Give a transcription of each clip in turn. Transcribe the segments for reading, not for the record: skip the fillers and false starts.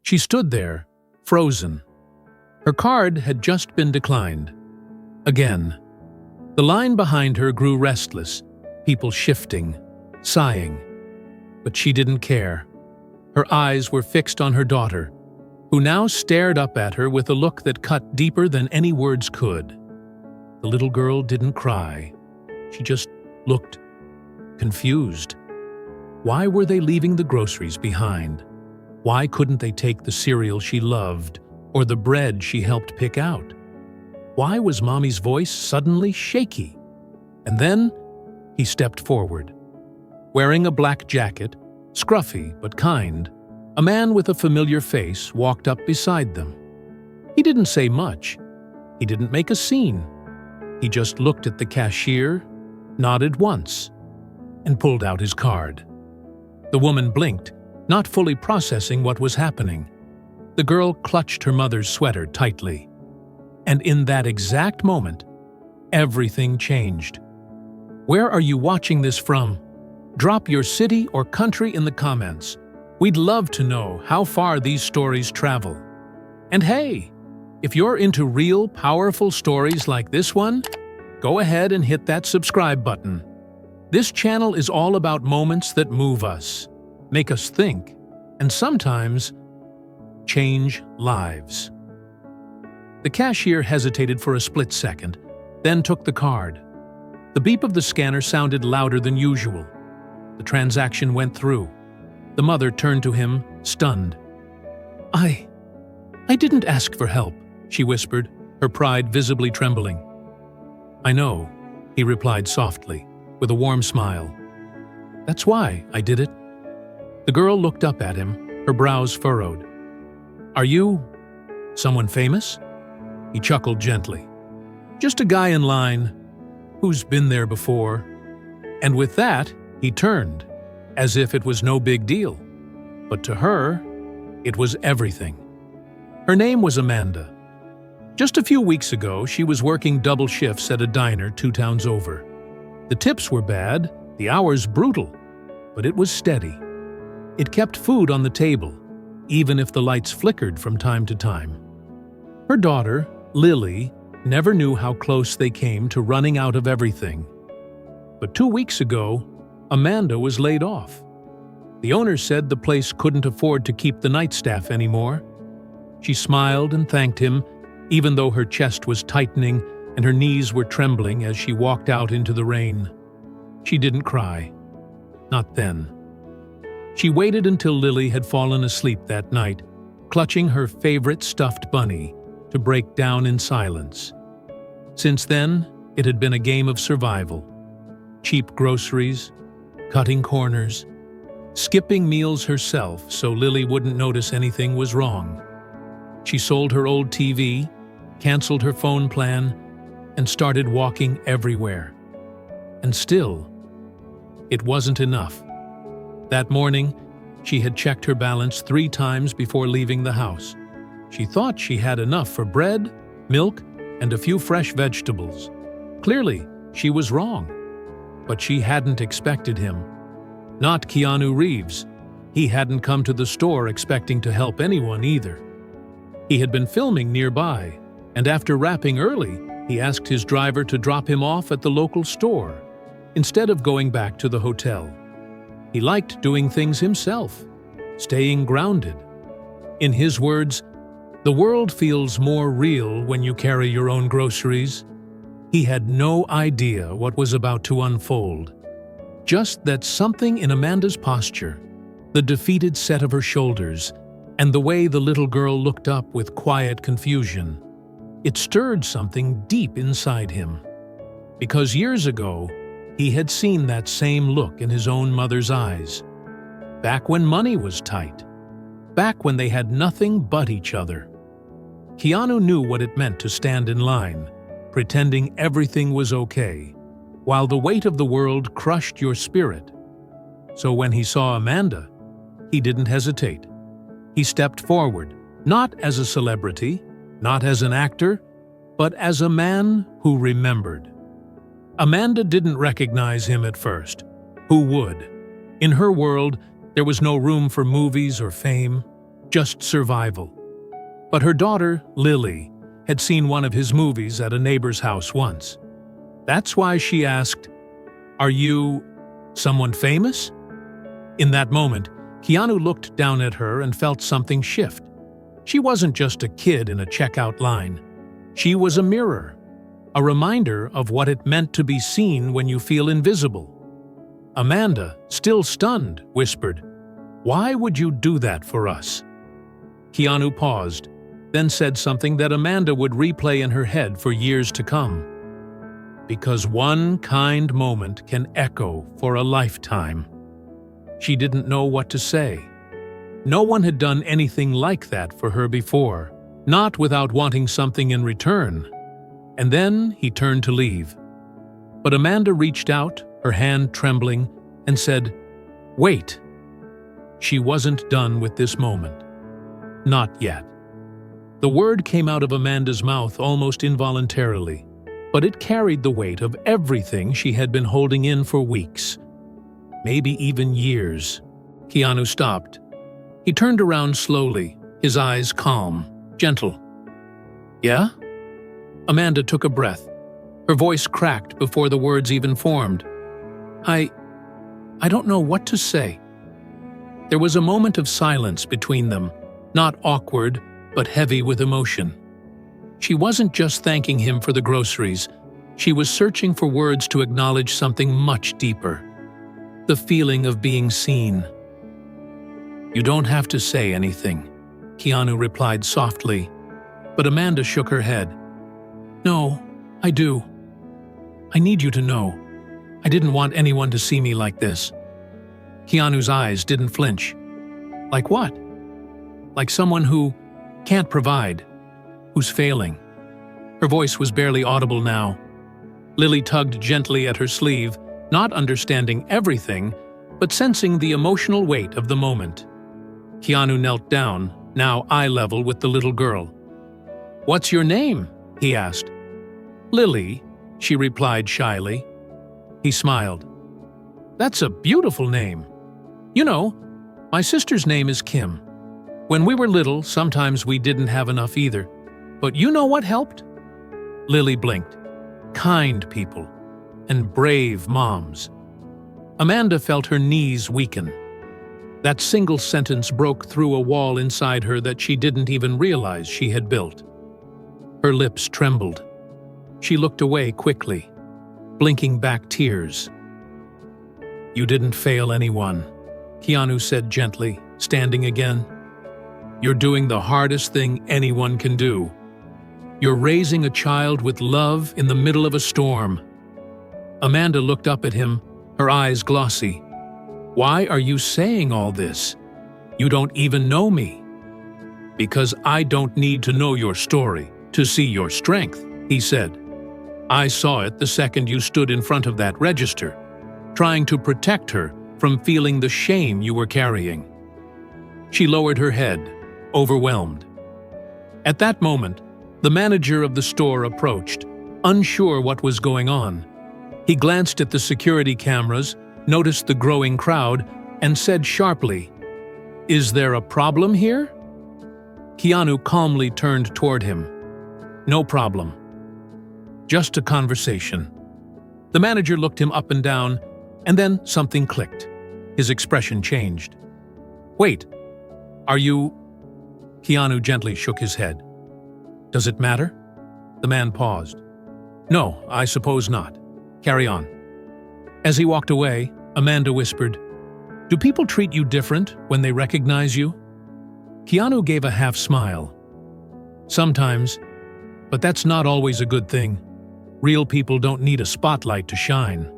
She stood there, frozen. Her card had just been declined. Again. The line behind her grew restless, people shifting, sighing. But she didn't care. Her eyes were fixed on her daughter, who now stared up at her with a look that cut deeper than any words could. The little girl didn't cry. She just looked confused. Why were they leaving the groceries behind? Why couldn't they take the cereal she loved or the bread she helped pick out? Why was Mommy's voice suddenly shaky? And then he stepped forward. Wearing a black jacket, scruffy but kind, a man with a familiar face walked up beside them. He didn't say much. He didn't make a scene. He just looked at the cashier, nodded once, and pulled out his card. The woman blinked, not fully processing what was happening. The girl clutched her mother's sweater tightly. And in that exact moment, everything changed. Where are you watching this from? Drop your city or country in the comments. We'd love to know how far these stories travel. And hey, if you're into real, powerful stories like this one, go ahead and hit that subscribe button. This channel is all about moments that move us, make us think, and sometimes change lives. The cashier hesitated for a split second, then took the card. The beep of the scanner sounded louder than usual. The transaction went through. The mother turned to him, stunned. I didn't ask for help, she whispered, her pride visibly trembling. I know, he replied softly, with a warm smile. That's why I did it. The girl looked up at him, her brows furrowed. Are you someone famous? He chuckled gently. Just a guy in line who's been there before. And with that, he turned, as if it was no big deal. But to her, it was everything. Her name was Amanda. Just a few weeks ago, she was working double shifts at a diner 2 towns over. The tips were bad, the hours brutal, but it was steady. It kept food on the table, even if the lights flickered from time to time. Her daughter, Lily, never knew how close they came to running out of everything. But 2 weeks ago, Amanda was laid off. The owner said the place couldn't afford to keep the night staff anymore. She smiled and thanked him, even though her chest was tightening and her knees were trembling as she walked out into the rain. She didn't cry. Not then. She waited until Lily had fallen asleep that night, clutching her favorite stuffed bunny, to break down in silence. Since then, it had been a game of survival. Cheap groceries, cutting corners, skipping meals herself so Lily wouldn't notice anything was wrong. She sold her old TV, canceled her phone plan, and started walking everywhere. And still, it wasn't enough. That morning, she had checked her balance 3 times before leaving the house. She thought she had enough for bread, milk, and a few fresh vegetables. Clearly, she was wrong. But she hadn't expected him. Not Keanu Reeves. He hadn't come to the store expecting to help anyone either. He had been filming nearby, and after wrapping early, he asked his driver to drop him off at the local store, instead of going back to the hotel. He liked doing things himself, staying grounded. In his words, the world feels more real when you carry your own groceries. He had no idea what was about to unfold. Just that something in Amanda's posture, the defeated set of her shoulders, and the way the little girl looked up with quiet confusion, it stirred something deep inside him. Because years ago, he had seen that same look in his own mother's eyes. Back when money was tight. Back when they had nothing but each other. Keanu knew what it meant to stand in line, pretending everything was okay, while the weight of the world crushed your spirit. So when he saw Amanda, he didn't hesitate. He stepped forward, not as a celebrity, not as an actor, but as a man who remembered. Amanda didn't recognize him at first. Who would? In her world, there was no room for movies or fame. just survival. But her daughter, Lily, had seen one of his movies at a neighbor's house once. That's why she asked, "Are you someone famous?" In that moment, Keanu looked down at her and felt something shift. She wasn't just a kid in a checkout line. She was a mirror, a reminder of what it meant to be seen when you feel invisible. Amanda, still stunned, whispered, "Why would you do that for us?" Keanu paused, then said something that Amanda would replay in her head for years to come. Because one kind moment can echo for a lifetime. She didn't know what to say. No one had done anything like that for her before, not without wanting something in return. And then he turned to leave. But Amanda reached out, her hand trembling, and said, "Wait." She wasn't done with this moment. Not yet. The word came out of Amanda's mouth almost involuntarily, but it carried the weight of everything she had been holding in for weeks, maybe even years. Keanu stopped. He turned around slowly, his eyes calm, gentle. "Yeah?" Amanda took a breath. Her voice cracked before the words even formed. I don't know what to say." There was a moment of silence between them, not awkward, but heavy with emotion. She wasn't just thanking him for the groceries. She was searching for words to acknowledge something much deeper. The feeling of being seen. "You don't have to say anything," Keanu replied softly, but Amanda shook her head. "No, I do. I need you to know. I didn't want anyone to see me like this." Keanu's eyes didn't flinch. "Like what?" "Like someone who can't provide, who's failing." Her voice was barely audible now. Lily tugged gently at her sleeve, not understanding everything, but sensing the emotional weight of the moment. Keanu knelt down, now eye level with the little girl. "What's your name?" he asked. "Lily," she replied shyly. He smiled. "That's a beautiful name. You know, my sister's name is Kim. When we were little, sometimes we didn't have enough either. But you know what helped?" Lily blinked. Kind people. And brave moms. Amanda felt her knees weaken. That single sentence broke through a wall inside her that she didn't even realize she had built. Her lips trembled. She looked away quickly, blinking back tears. "You didn't fail anyone," Keanu said gently, standing again. "You're doing the hardest thing anyone can do. You're raising a child with love in the middle of a storm." Amanda looked up at him, her eyes glossy. "Why are you saying all this? You don't even know me." "Because I don't need to know your story to see your strength," he said. "I saw it the second you stood in front of that register, trying to protect her from feeling the shame you were carrying." She lowered her head, overwhelmed. At that moment, the manager of the store approached, unsure what was going on. He glanced at the security cameras, noticed the growing crowd, and said sharply, "Is there a problem here?" Keanu calmly turned toward him. "No problem. Just a conversation." The manager looked him up and down, and then something clicked. His expression changed. "Wait, are you—" Keanu gently shook his head. "Does it matter?" The man paused. "No, I suppose not. Carry on." As he walked away, Amanda whispered, "Do people treat you different when they recognize you?" Keanu gave a half smile. "Sometimes, but that's not always a good thing. Real people don't need a spotlight to shine."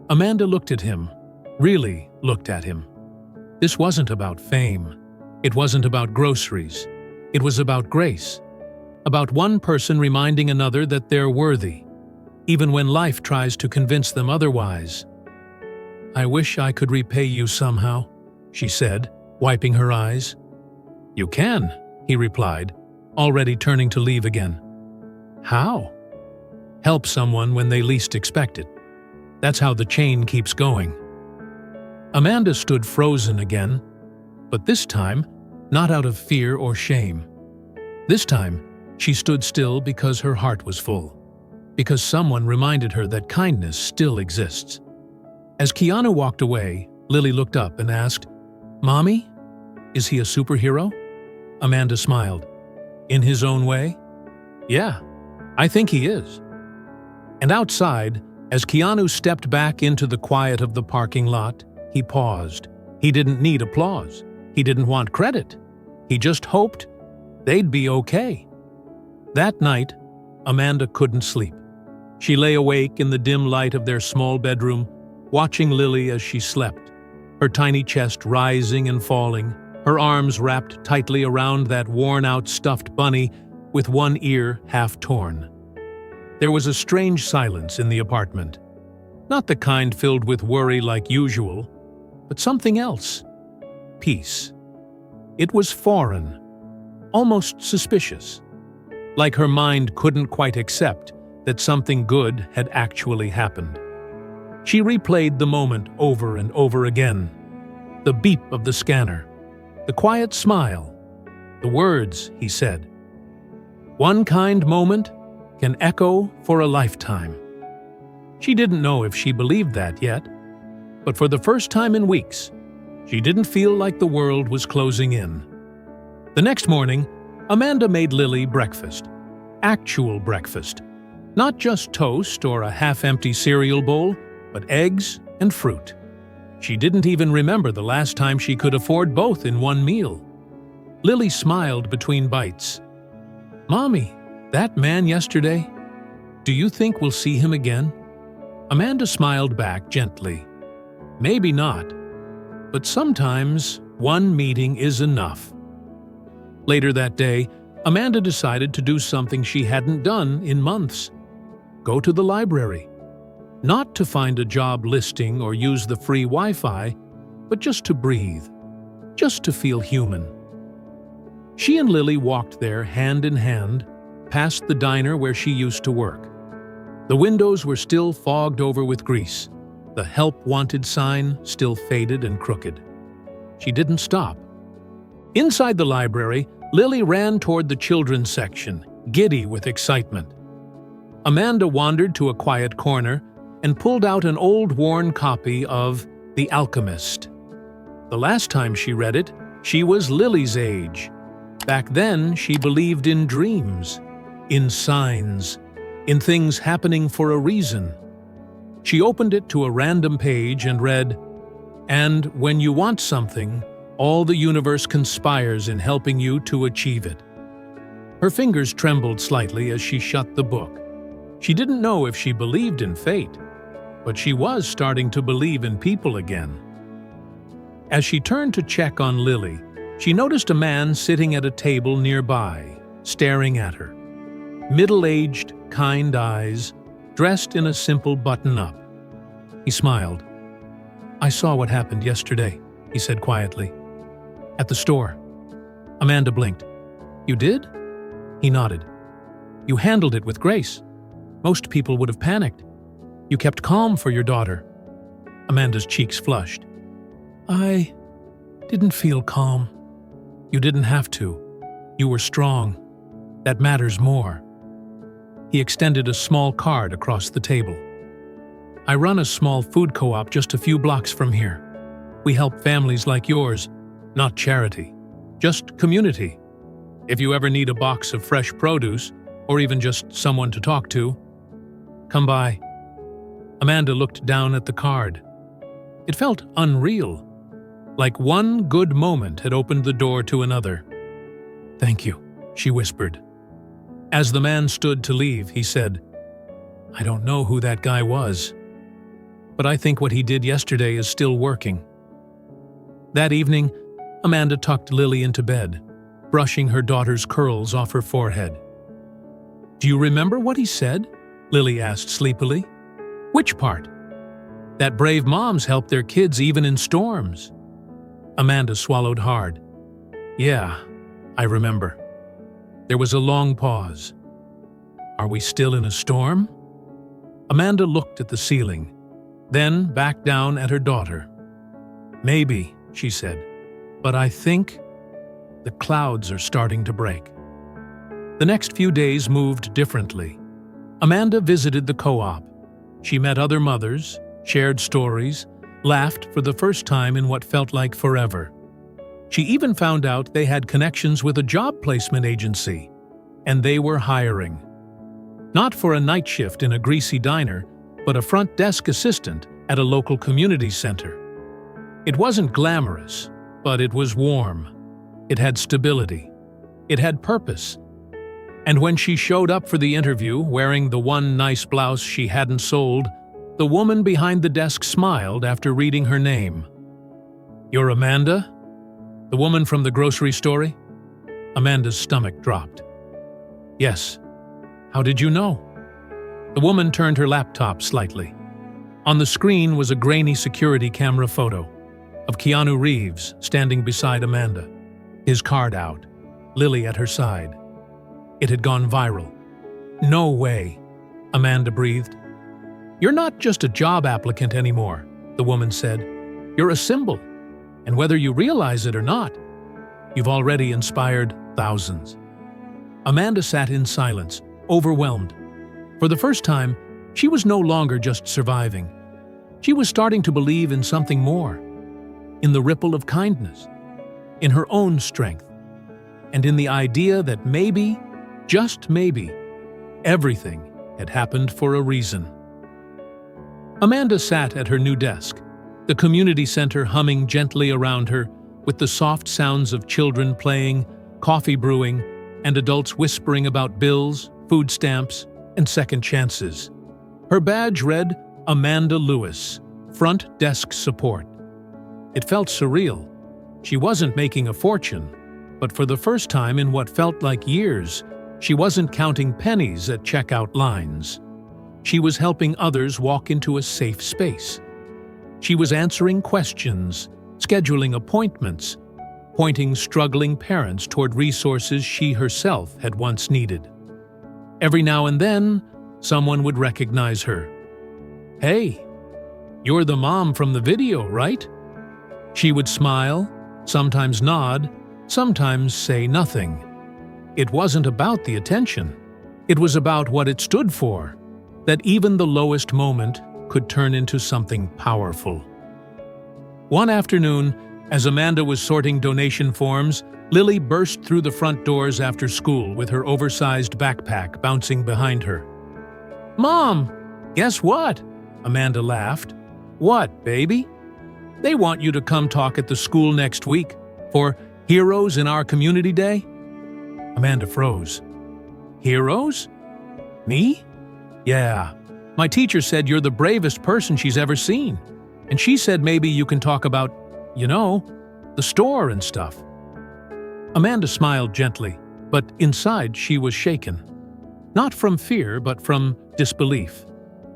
Amanda looked at him, really looked at him. This wasn't about fame. It wasn't about groceries. It was about grace. About one person reminding another that they're worthy, even when life tries to convince them otherwise. "I wish I could repay you somehow," she said, wiping her eyes. "You can," he replied, already turning to leave again. "How?" "Help someone when they least expect it. That's how the chain keeps going." Amanda stood frozen again, but this time, not out of fear or shame. This time, she stood still because her heart was full, because someone reminded her that kindness still exists. As Keanu walked away, Lily looked up and asked, "Mommy, is he a superhero?" Amanda smiled. "In his own way? Yeah, I think he is." And outside, as Keanu stepped back into the quiet of the parking lot, he paused. He didn't need applause. He didn't want credit. He just hoped they'd be okay. That night, Amanda couldn't sleep. She lay awake in the dim light of their small bedroom, watching Lily as she slept, her tiny chest rising and falling, her arms wrapped tightly around that worn-out stuffed bunny with one ear half torn. There was a strange silence in the apartment. Not the kind filled with worry like usual, but something else. Peace. It was foreign, almost suspicious, like her mind couldn't quite accept that something good had actually happened. She replayed the moment over and over again. The beep of the scanner, the quiet smile, the words he said. One kind moment can echo for a lifetime. She didn't know if she believed that yet, but for the first time in weeks, she didn't feel like the world was closing in. The next morning, Amanda made Lily breakfast. Actual breakfast. Not just toast or a half-empty cereal bowl, but eggs and fruit. She didn't even remember the last time she could afford both in one meal. Lily smiled between bites. "Mommy, that man yesterday, do you think we'll see him again?" Amanda smiled back gently. "Maybe not, but sometimes one meeting is enough." Later that day, Amanda decided to do something she hadn't done in months. Go to the library. Not to find a job listing or use the free Wi-Fi, but just to breathe, just to feel human. She and Lily walked there hand in hand, past the diner where she used to work. The windows were still fogged over with grease, the help wanted sign still faded and crooked. She didn't stop. Inside the library, Lily ran toward the children's section, giddy with excitement. Amanda wandered to a quiet corner and pulled out an old worn copy of The Alchemist. The last time she read it, she was Lily's age. Back then, she believed in dreams, in signs, in things happening for a reason. She opened it to a random page and read, "And when you want something, all the universe conspires in helping you to achieve it." Her fingers trembled slightly as she shut the book. She didn't know if she believed in fate, but she was starting to believe in people again. As she turned to check on Lily, she noticed a man sitting at a table nearby, staring at her. Middle-aged, kind eyes, dressed in a simple button-up. He smiled. "I saw what happened yesterday," he said quietly. "At the store." Amanda blinked. "You did?" He nodded. "You handled it with grace. Most people would have panicked. You kept calm for your daughter." Amanda's cheeks flushed. "I didn't feel calm." "You didn't have to. You were strong. That matters more." He extended a small card across the table. "I run a small food co-op just a few blocks from here. We help families like yours, not charity, just community. If you ever need a box of fresh produce, or even just someone to talk to, come by." Amanda looked down at the card. It felt unreal, like one good moment had opened the door to another. "Thank you," she whispered. As the man stood to leave, he said, "I don't know who that guy was, but I think what he did yesterday is still working." That evening, Amanda tucked Lily into bed, brushing her daughter's curls off her forehead. "Do you remember what he said?" Lily asked sleepily. "Which part?" "That brave moms help their kids even in storms." Amanda swallowed hard. "Yeah, I remember." There was a long pause. "Are we still in a storm?" Amanda looked at the ceiling, then back down at her daughter. "Maybe," she said, "but I think..." the clouds are starting to break. The next few days moved differently. Amanda visited the co-op. She met other mothers, shared stories, laughed for the first time in what felt like forever. She even found out they had connections with a job placement agency, and they were hiring. Not for a night shift in a greasy diner, but a front desk assistant at a local community center. It wasn't glamorous, but it was warm. It had stability. It had purpose. And when she showed up for the interview wearing the one nice blouse she hadn't sold, the woman behind the desk smiled after reading her name. "You're Amanda? The woman from the grocery store?" Amanda's stomach dropped. "Yes. How did you know?" The woman turned her laptop slightly. On the screen was a grainy security camera photo of Keanu Reeves standing beside Amanda, his card out, Lily at her side. It had gone viral. "No way," Amanda breathed. "You're not just a job applicant anymore," the woman said. "You're a symbol, and whether you realize it or not, you've already inspired thousands." Amanda sat in silence, overwhelmed. For the first time, she was no longer just surviving. She was starting to believe in something more, in the ripple of kindness, in her own strength, and in the idea that maybe, just maybe, everything had happened for a reason. Amanda sat at her new desk, the community center humming gently around her, with the soft sounds of children playing, coffee brewing, and adults whispering about bills, food stamps, and second chances. Her badge read, "Amanda Lewis, Front Desk Support." It felt surreal. She wasn't making a fortune, but for the first time in what felt like years, she wasn't counting pennies at checkout lines. She was helping others walk into a safe space. She was answering questions, scheduling appointments, pointing struggling parents toward resources she herself had once needed. Every now and then, someone would recognize her. "Hey, you're the mom from the video, right?" She would smile, sometimes nod, sometimes say nothing. It wasn't about the attention. It was about what it stood for, that even the lowest moment could turn into something powerful. One afternoon, as Amanda was sorting donation forms, Lily burst through the front doors after school with her oversized backpack bouncing behind her. "Mom, guess what?" Amanda laughed. "What, baby?" "They want you to come talk at the school next week for Heroes in Our Community Day." Amanda froze. "Heroes? Me?" "Yeah. My teacher said you're the bravest person she's ever seen. And she said maybe you can talk about, the store and stuff." Amanda smiled gently, but inside she was shaken. Not from fear, but from disbelief.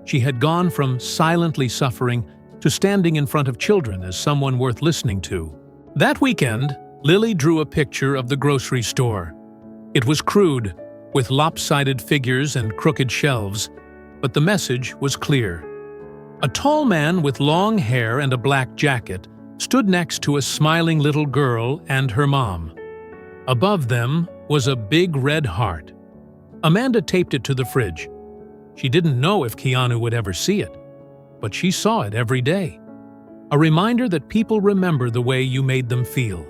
She had gone from silently suffering to standing in front of children as someone worth listening to. That weekend, Lily drew a picture of the grocery store. It was crude, with lopsided figures and crooked shelves, but the message was clear. A tall man with long hair and a black jacket stood next to a smiling little girl and her mom. Above them was a big red heart. Amanda taped it to the fridge. She didn't know if Keanu would ever see it, but she saw it every day. A reminder that people remember the way you made them feel,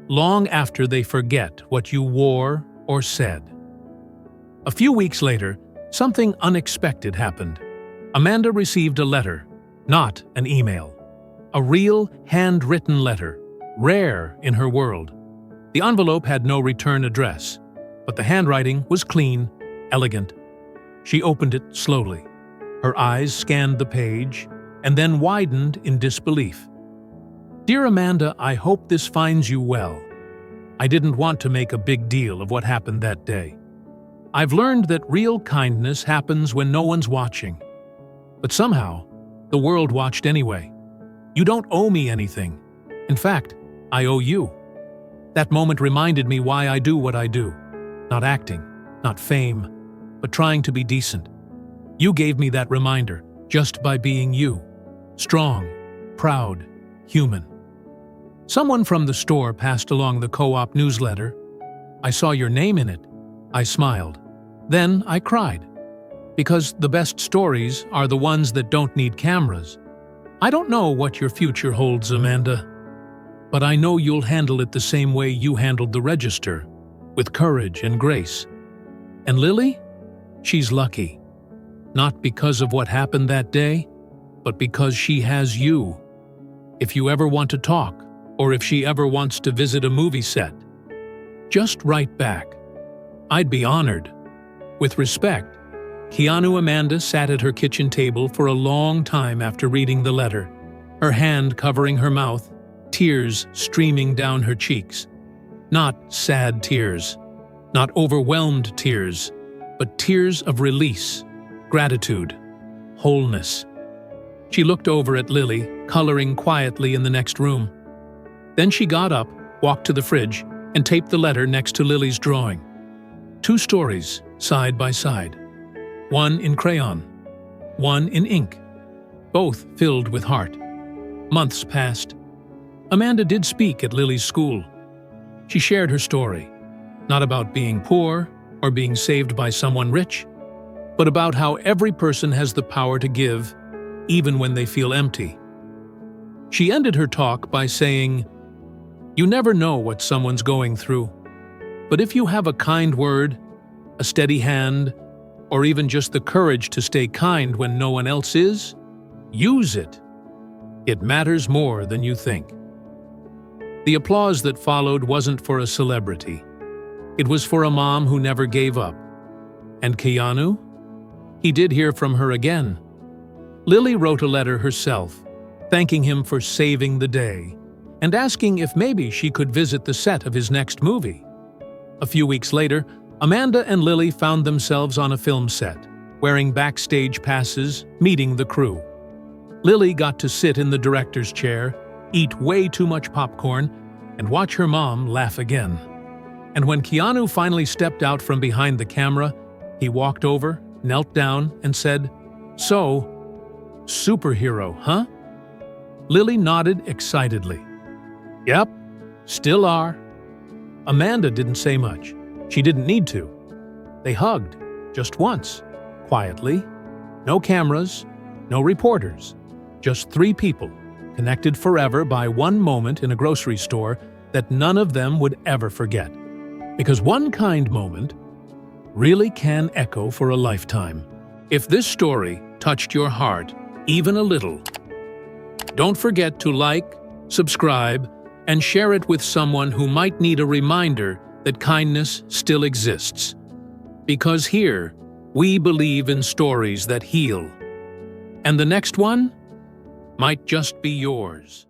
long after they forget what you wore or said. A few weeks later, something unexpected happened. Amanda received a letter, not an email. A real, handwritten letter, rare in her world. The envelope had no return address, but the handwriting was clean, elegant. She opened it slowly. Her eyes scanned the page, and then widened in disbelief. "Dear Amanda, I hope this finds you well. I didn't want to make a big deal of what happened that day. I've learned that real kindness happens when no one's watching. But somehow, the world watched anyway. You don't owe me anything. In fact, I owe you. That moment reminded me why I do what I do. Not acting, not fame, but trying to be decent. You gave me that reminder just by being you. Strong, proud, human. Someone from the store passed along the co-op newsletter. I saw your name in it. I smiled. Then I cried. Because the best stories are the ones that don't need cameras. I don't know what your future holds, Amanda, but I know you'll handle it the same way you handled the register, with courage and grace. And Lily? She's lucky. Not because of what happened that day, but because she has you. If you ever want to talk, or if she ever wants to visit a movie set, just write back. I'd be honored. With respect, Keanu. Amanda sat at her kitchen table for a long time after reading the letter, her hand covering her mouth, tears streaming down her cheeks. Not sad tears, not overwhelmed tears, but tears of release, gratitude, wholeness. She looked over at Lily, coloring quietly in the next room. Then she got up, walked to the fridge, and taped the letter next to Lily's drawing. 2 stories, side by side. One in crayon, one in ink, both filled with heart. Months passed. Amanda did speak at Lily's school. She shared her story, not about being poor or being saved by someone rich, but about how every person has the power to give, even when they feel empty. She ended her talk by saying, "You never know what someone's going through, but if you have a kind word, a steady hand, or even just the courage to stay kind when no one else is, use it. It matters more than you think." The applause that followed wasn't for a celebrity. It was for a mom who never gave up. And Keanu? He did hear from her again. Lily wrote a letter herself, thanking him for saving the day, and asking if maybe she could visit the set of his next movie. A few weeks later, Amanda and Lily found themselves on a film set, wearing backstage passes, meeting the crew. Lily got to sit in the director's chair, eat way too much popcorn, and watch her mom laugh again. And when Keanu finally stepped out from behind the camera, he walked over, knelt down, and said, "So, superhero, huh?" Lily nodded excitedly. "Yep, still are." Amanda didn't say much. She didn't need to. They hugged, just once, quietly. No cameras, no reporters, just 3 people, connected forever by one moment in a grocery store that none of them would ever forget. Because one kind moment really can echo for a lifetime. If this story touched your heart even a little, don't forget to like, subscribe, and share it with someone who might need a reminder that kindness still exists. Because here, we believe in stories that heal. And the next one might just be yours.